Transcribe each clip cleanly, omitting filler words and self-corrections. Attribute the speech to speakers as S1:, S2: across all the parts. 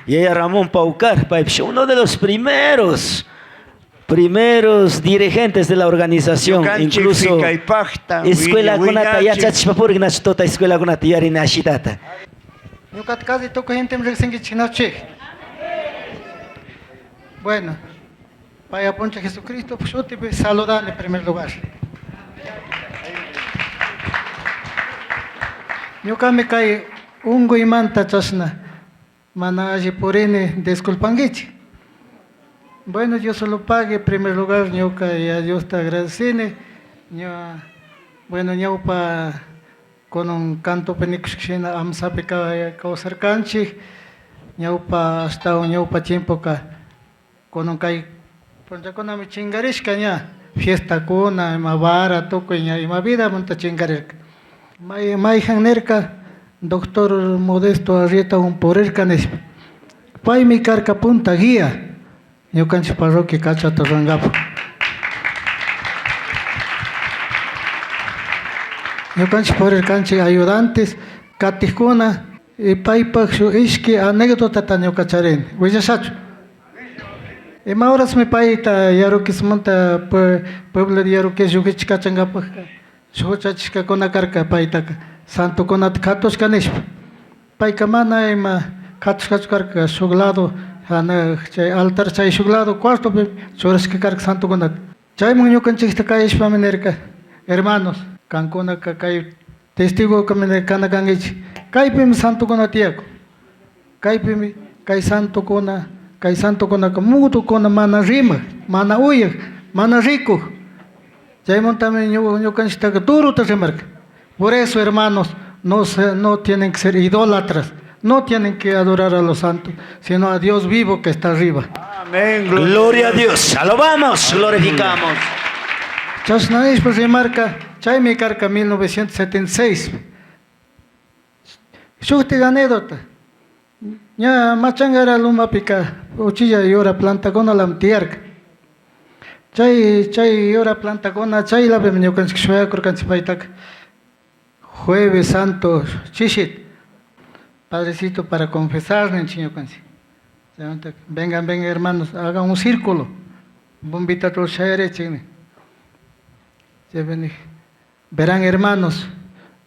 S1: Y ella Ramón Paucar, uno de los primeros dirigentes de la organización, incluso escuela kunata yachachipapurg nachtota escuela kunata yarin ashitata.
S2: Casi toco gente me Bueno, vaya poncha Jesucristo, pues yo te voy a saludar en primer lugar. Yo me cae un guimanta chasna, manaje por ene disculpanguichi. Bueno, yo solo pague en primer lugar, yo y a Dios te agradecene. Bueno, yo con un canto penixina amsape causar canchi, yo hasta un tiempo con un kai, porque con mi chingarisca ya, fiesta cuna, mavara, toco y ma vida monta chingarisca. Mai janerca, doctor Modesto Arrieta un porerca nes. Pai mi carca punta guía. Yo canchi parroquia cacha torrangapo. Yo canchi por el canchi ayudantes, caticuna, y paipaxu iski anécdota tan yo cacharen. Huella sacho. Y mauras me paita yaro que se monta pueblo de yaro que yo que chicachangapa. Xochachka con la carca paitaca. Santo con atcatos canesh. Paikamana ema catos carca suglado. Altar chay suglado cuarto choras que carga santo con chay muño canchista caes pamenerca hermanos cancona cay testigo que cana canguich caipim santo con atiaco caipim cay santo con muto con mana rima mana uya mana rico chay montame yo canchista que duro te remarca por eso hermanos no tienen que ser idólatras. No tienen que adorar a los santos, sino a Dios vivo que está arriba.
S1: Amén. Gloria a Dios. Alabamos, glorificamos.
S2: Chasnaís pues remarca, chay me carca 1976. Shuti anécdota. Ya machangara luma pica, uchilla y ora planta con alamtiarca. Chay ora planta con chay la bemenyo kan shwaya kurkan sipaitak. Jueves Santo, chishit. Padrecito, para confesar, vengan hermanos, hagan un círculo. Bombita verán hermanos,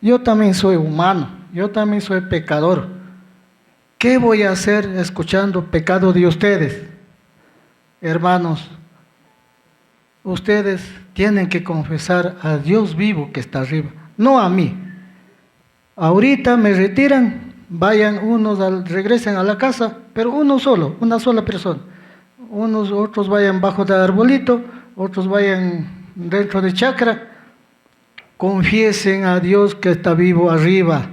S2: yo también soy humano, yo también soy pecador. ¿Qué voy a hacer escuchando pecado de ustedes? Hermanos, ustedes tienen que confesar a Dios vivo que está arriba, no a mí. Ahorita me retiran. Vayan regresen a la casa, pero uno solo, una sola persona. Otros vayan bajo del arbolito, otros vayan dentro de chacra. Confiesen a Dios que está vivo arriba,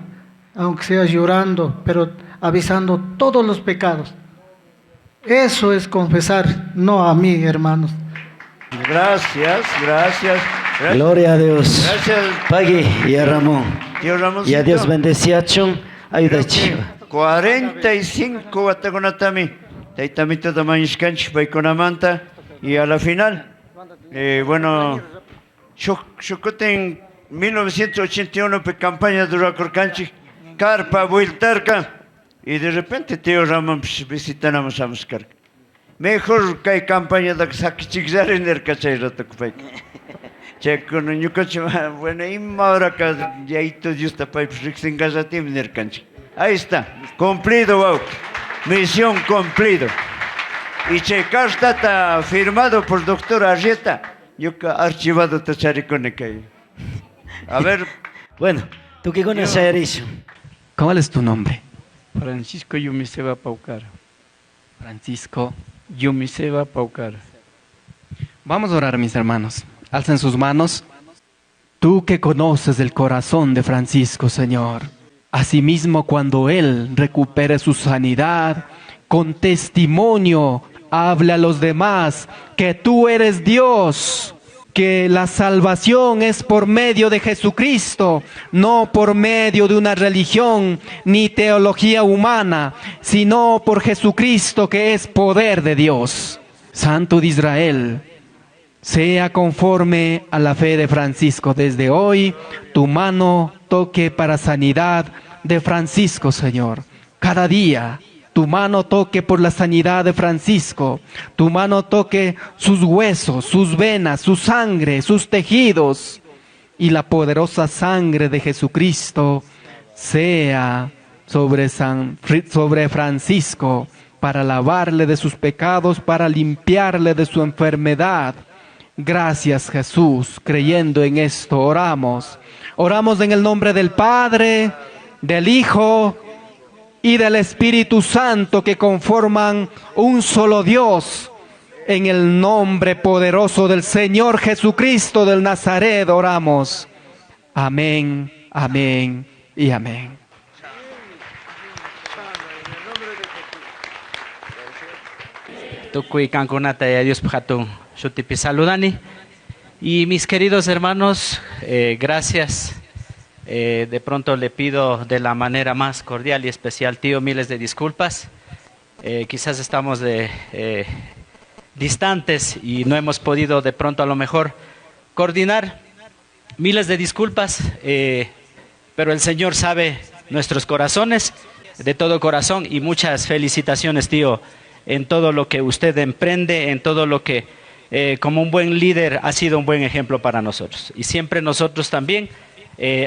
S2: aunque sea llorando, pero avisando todos los pecados. Eso es confesar, no a mí, hermanos.
S1: Gracias. Gloria a Dios.
S3: Gracias.
S1: Pague y a Ramón.
S3: Tío Ramón.
S1: Y a Dios bendiga. Ayuda
S3: 45 Guatagonatami, Taitamito de Maniscanch, Paiconamanta, y a la final, bueno, Chocote en 1981, campaña de Racorcanchi, Carpa, Vueltarca, y de repente Tío Ramón visitamos a buscar. Mejor que hay campaña de Sakichixar en el Cachayra Tocupay. Checo, no bueno, y ahora que ya todo Dios está para ahí está, cumplido, wow. Misión cumplido. Y checar está firmado por doctor Arrieta. Yo que archivado tachariconeca. A ver.
S1: Bueno, ¿tú qué conoces eso?
S4: ¿Cuál es tu nombre?
S5: Francisco Yumiseba Paucar.
S4: Francisco
S5: Yumiseba Paucar.
S4: Vamos a orar, mis hermanos. Alcen sus manos. Tú que conoces el corazón de Francisco, Señor. Asimismo, cuando él recupere su sanidad, con testimonio, hable a los demás que tú eres Dios, que la salvación es por medio de Jesucristo, no por medio de una religión ni teología humana, sino por Jesucristo que es poder de Dios. Santo de Israel, sea conforme a la fe de Francisco. Desde hoy, tu mano toque para sanidad de Francisco, Señor. Cada día tu mano toque por la sanidad de Francisco, tu mano toque sus huesos, sus venas, su sangre, sus tejidos, y la poderosa sangre de Jesucristo sea sobre Francisco, para lavarle de sus pecados, para limpiarle de su enfermedad. Gracias, Jesús. Creyendo en esto, oramos. Oramos en el nombre del Padre, del Hijo y del Espíritu Santo, que conforman un solo Dios. En el nombre poderoso del Señor Jesucristo del Nazaret oramos. Amén, amén y amén.
S5: Tukui Cancunata y Dios Pujatu Shutipi saludani. Y mis queridos hermanos, gracias. De pronto le pido de la manera más cordial y especial, tío, miles de disculpas. Quizás estamos distantes y no hemos podido de pronto a lo mejor coordinar. Miles de disculpas, pero el Señor sabe nuestros corazones, de todo corazón, y muchas felicitaciones, tío, en todo lo que usted emprende, en todo lo que como un buen líder ha sido un buen ejemplo para nosotros. Y siempre nosotros también,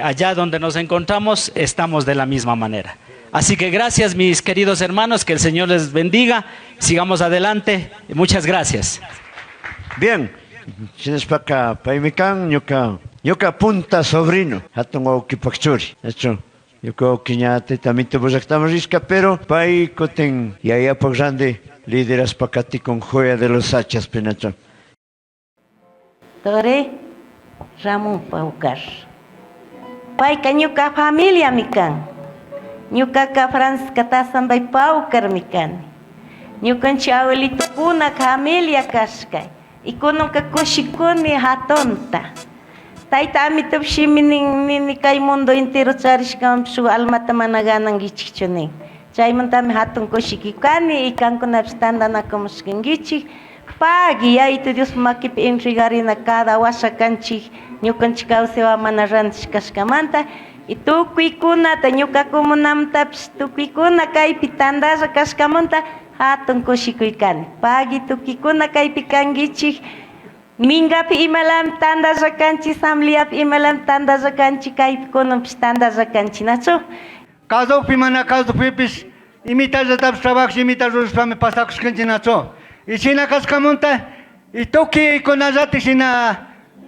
S5: allá donde nos encontramos, estamos de la misma manera. Así que gracias, mis queridos hermanos, que el Señor les bendiga, sigamos adelante, muchas gracias.
S3: Bien, Chinespaka Paimikan, Yoka Punta Sobrino, Hatongo Kipakchuri, hecho. Yo creo que ya también te estamos risca, pero pai coten y allá por grande líderes pacati con joya de los hachas penacho.
S6: Tore Ramón Paucar. Pai kanyuka familia mikan. Nyuka ka Franz katasan bai Paucar mikan. Nyukan abuelito kuna familia kashkai. Ikonon ka koshikoni hatonta. Taita amitop shimining kay mundo entero charishkam su almata managanang gichichone. Chay montame hatun koshikikani ikan ko nabstanda na kamuskingichi. Pagi ya itu Dios makip enrigarina cada wasakanchi nyukanchi kausewa manaranch kaskamanta. Itu kuikuna ta nyuka kumunam taps tu kuikuna kay pitanda sa kaskamanta hatun koshikuikani. Pagi tu kuikuna kay pikangichi. Mingapi imalam tanda zakanchi samliap imalam tanda zakanchi kai konom tanda zakanchi nacho.
S2: Kazo pimana kazo pipis imita zatab trabax imita rusfame pasakus kanchi nacho. Ichina kaskamonta itoki konazati sina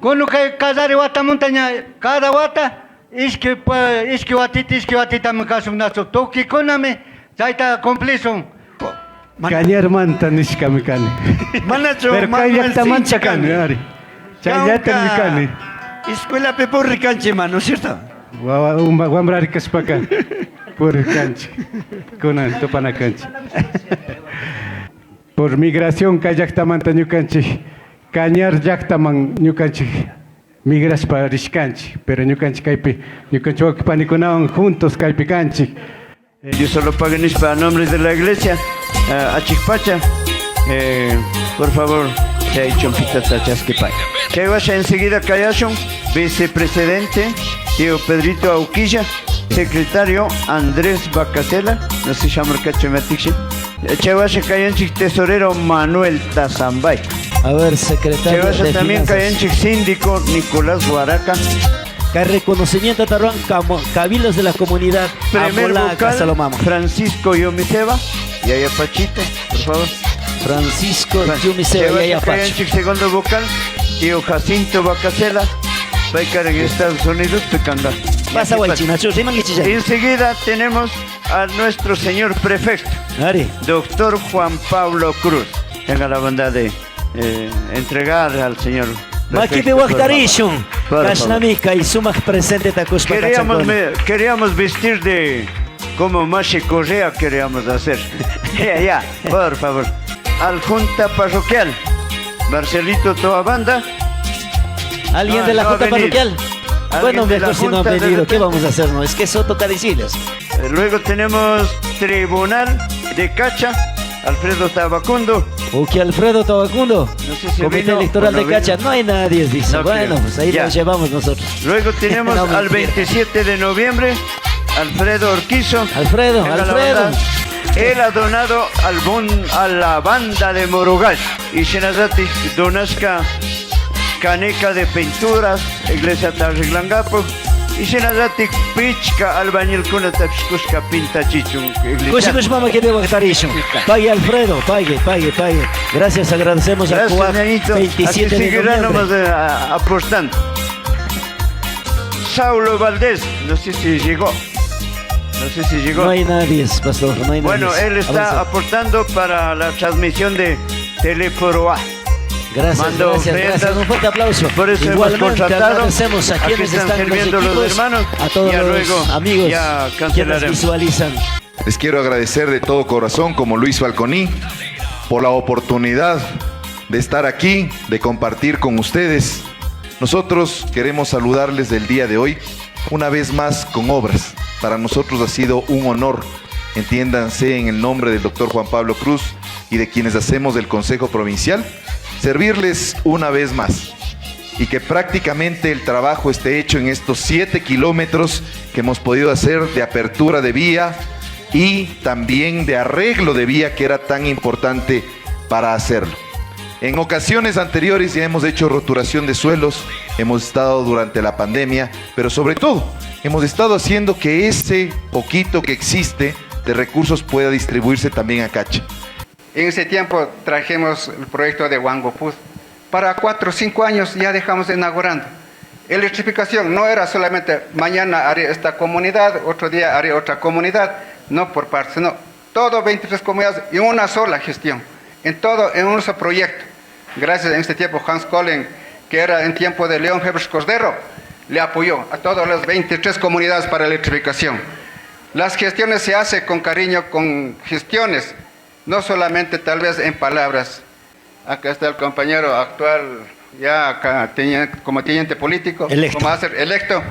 S2: kono kai kazari wata montaña cada wata iski watita mkasum nacho. Toki koname zaita complison.
S7: Cañar manta niskamikani.
S3: Manacho,
S7: pero kayakta manta kani, ari. Chayata mikani.
S3: Escuela pepurri canchi, mano, ¿cierto?
S7: Wambrari kaspaka. Por canchi. Kuna topana canchi. Por migración kayakta manta ñukanchi. Cañar yaktaman ñukanchi. Migras para rishkanchi, pero ñukanchi kaypi ñukanchi wakpanikunawan juntos kaypi kanchi.
S3: Yo solo paguenis para nombres de la iglesia. Achikpacha, por favor, se ha hecho un pitazachas que pague. Que vaya enseguida Cayashon, vicepresidente, tío Pedrito Auquilla, secretario Andrés Bacatela, no se llama el cachomatixi. Que vaya Cayanchik, tesorero Manuel Tazambay.
S1: A ver, secretario.
S3: Que vaya también Cayanchik, síndico Nicolás Guaraca.
S1: Que reconocimiento Tarrón, cabildos de la comunidad.
S3: Primer vocal,
S1: Salomamo.
S3: Francisco Yomiseba. Y allá Pachito, por favor.
S1: Francisco Yomiseba y allá Pacho.
S3: Segundo vocal, tío Jacinto Bacacela. Paicar en Estados Unidos, Pecanga.
S1: Pasa Guaychinacho,
S3: enseguida tenemos a nuestro señor prefecto, doctor Juan Pablo Cruz. Tenga la bondad de entregar al señor
S1: Makipe Waktarishun, Kashnamika y Sumak presente Takushpa.
S3: Queríamos vestir de como Mashi Correa, queríamos hacer. Ya, por favor. Al Junta Parroquial, Marcelito Toabanda.
S1: ¿Alguien de la Junta Parroquial? Bueno, mejor si no han venido, ¿qué vamos a hacer? No, es que eso toca decirles.
S3: Luego tenemos Tribunal de Cacha, Alfredo Tabacundo.
S1: ¿O que Alfredo Tabacundo?
S3: No sé si
S1: Comité Electoral de Cacha, no hay nadie, dice.
S3: No
S1: bueno,
S3: creo.
S1: pues ahí
S3: Ya.
S1: nos llevamos nosotros.
S3: Luego tenemos
S1: No,
S3: al
S1: mentira.
S3: 27 de noviembre, Alfredo Orquizo.
S1: Alfredo.
S3: él ha donado a la banda de Morugal. Y Shinazati donasca caneca de pinturas, iglesia Tarreglangapo. Y Shinazati pichka albañil kuna tapskuska pinta chichun.
S1: Kush mama que debo estar eso. Pague Alfredo, pague. Gracias, agradecemos a Cuba. 27
S3: así
S1: de
S3: seguirá
S1: noviembre.
S3: nomás apostando. Saulo Valdés, no sé si llegó.
S1: No hay nadie, pastor, no hay nadie.
S3: Bueno, él está
S1: Avanza.
S3: aportando para la transmisión de Teleforoa.
S1: Gracias. Un fuerte aplauso.
S3: Por eso hemos
S1: Igualmente
S3: contratado.
S1: agradecemos a
S3: Aquí
S1: quienes
S3: están
S1: están en los
S3: sirviendo los
S1: equipos,
S3: hermanos,
S1: a todos
S3: ya
S1: los
S3: luego
S1: amigos
S3: ya
S1: quienes
S3: cancelaremos.
S1: visualizan.
S8: Les quiero agradecer de todo corazón, como Luis Falconi, por la oportunidad de estar aquí, de compartir con ustedes. Nosotros queremos saludarles del día de hoy, una vez más con obras. Para nosotros ha sido un honor, entiéndanse en el nombre del doctor Juan Pablo Cruz y de quienes hacemos del Consejo Provincial, servirles una vez más. Y que prácticamente el trabajo esté hecho en estos 7 kilómetros que hemos podido hacer de apertura de vía y también de arreglo de vía, que era tan importante para hacerlo. En ocasiones anteriores ya hemos hecho roturación de suelos, hemos estado durante la pandemia, pero sobre todo hemos estado haciendo que ese poquito que existe de recursos pueda distribuirse también a Cacha.
S9: En ese tiempo trajimos el proyecto de Huangopuz. Para 4 o 5 años ya dejamos inaugurando. Electrificación no era solamente mañana haré esta comunidad, otro día haré otra comunidad, no por partes, sino todo 23 comunidades en una sola gestión, en un solo proyecto. Gracias en este tiempo Hans Collen, que era en tiempo de León Febres Cordero, le apoyó a todas las 23 comunidades para electrificación. Las gestiones se hacen con cariño, con gestiones, no solamente tal vez en palabras. Acá está el compañero actual, ya acá, como teniente político, como electo.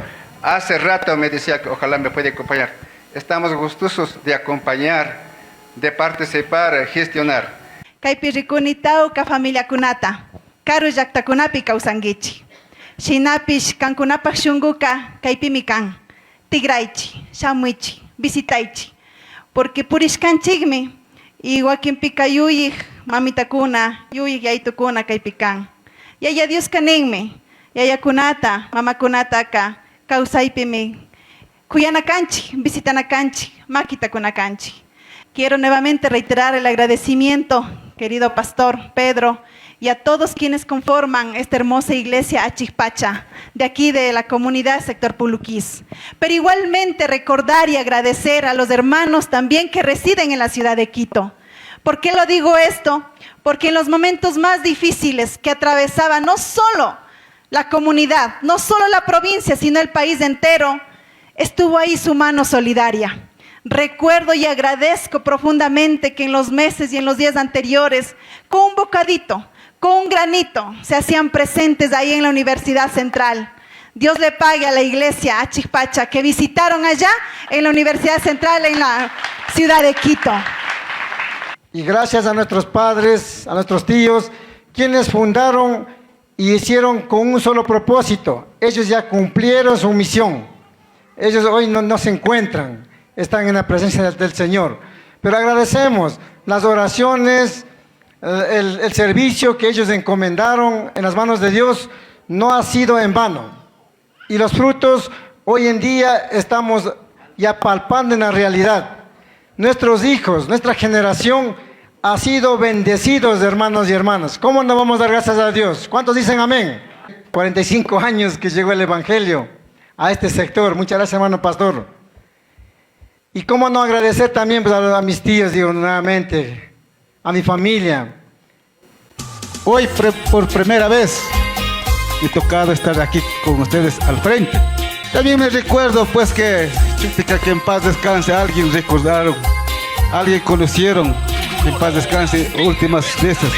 S9: Hace rato me decía que ojalá me pueda acompañar. Estamos gustosos de acompañar, de participar, gestionar.
S10: Kaypi rikunitau ka familia kunata, karu llaqtakunapi kawsankichi. Shinapish kankunapaq shunquqa kaypimi kan. Tigraychi, shamuychi, visitaychi. Porque purishkanchikmi, y wakinpika yuyik mamitakuna, yuyik yaytukuna kaypi kan. Yaya Dios kaninmi, yayakunata, mamakunata ka, kawsaypimi kuyanakanchi, visitanakanchi, makitakunakanchi. Quiero nuevamente reiterar el agradecimiento, querido pastor Pedro, y a todos quienes conforman esta hermosa iglesia Achikpacha, de aquí de la comunidad sector Puluquís. Pero igualmente recordar y agradecer a los hermanos también que residen en la ciudad de Quito. ¿Por qué lo digo esto? Porque en los momentos más difíciles que atravesaba no solo la comunidad, no solo la provincia, sino el país entero, estuvo ahí su mano solidaria. Recuerdo y agradezco profundamente que en los meses y en los días anteriores, con un bocadito, con un granito, se hacían presentes ahí en la Universidad Central. Dios le pague a la iglesia Achikpacha que visitaron allá en la Universidad Central en la ciudad de Quito.
S2: Y gracias a nuestros padres, a nuestros tíos, quienes fundaron y hicieron con un solo propósito. Ellos ya cumplieron su misión. Ellos hoy no se encuentran, están en la presencia del Señor. Pero agradecemos las oraciones, el servicio que ellos encomendaron en las manos de Dios no ha sido en vano. Y los frutos hoy en día estamos ya palpando en la realidad. Nuestros hijos, nuestra generación ha sido bendecidos, hermanos y hermanas. ¿Cómo no vamos a dar gracias a Dios? ¿Cuántos dicen amén? 45 años que llegó el Evangelio a este sector. Muchas gracias, hermano pastor. Y cómo no agradecer también pues, a mis tíos, digo nuevamente, a mi familia.
S11: Hoy por primera vez me ha tocado estar aquí con ustedes al frente. También me recuerdo pues que en paz descanse, alguien recordaron, alguien conocieron, en paz descanse, últimas veces,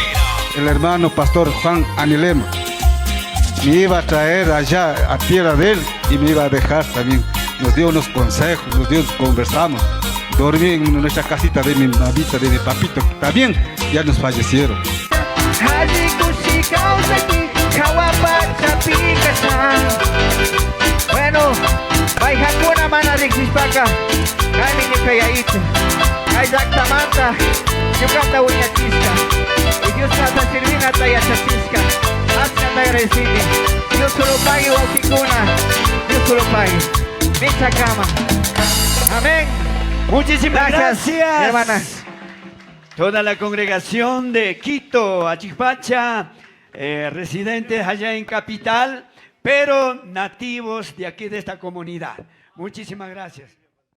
S11: el hermano pastor Juan Anilema. Me iba a traer allá a tierra de él y me iba a dejar también. Nos dio unos consejos, conversamos. Dormí en nuestra casita de mi mamita, de mi papito, también ya nos fallecieron.
S12: Bueno, vai hakuna mana de Xispaca. Dale que calladito. Exactamanta, Yucata Uñaquisca, y Dios Santa Silvina Tayachatisca, hasta agradecido. Dios solo pague Wauquicuna, Dios solo pague. Micha cama. Amén.
S3: Muchísimas gracias,
S12: hermana.
S3: Toda la congregación de Quito, Achipacha, residentes allá en Capital, pero nativos de aquí de esta comunidad. Muchísimas gracias.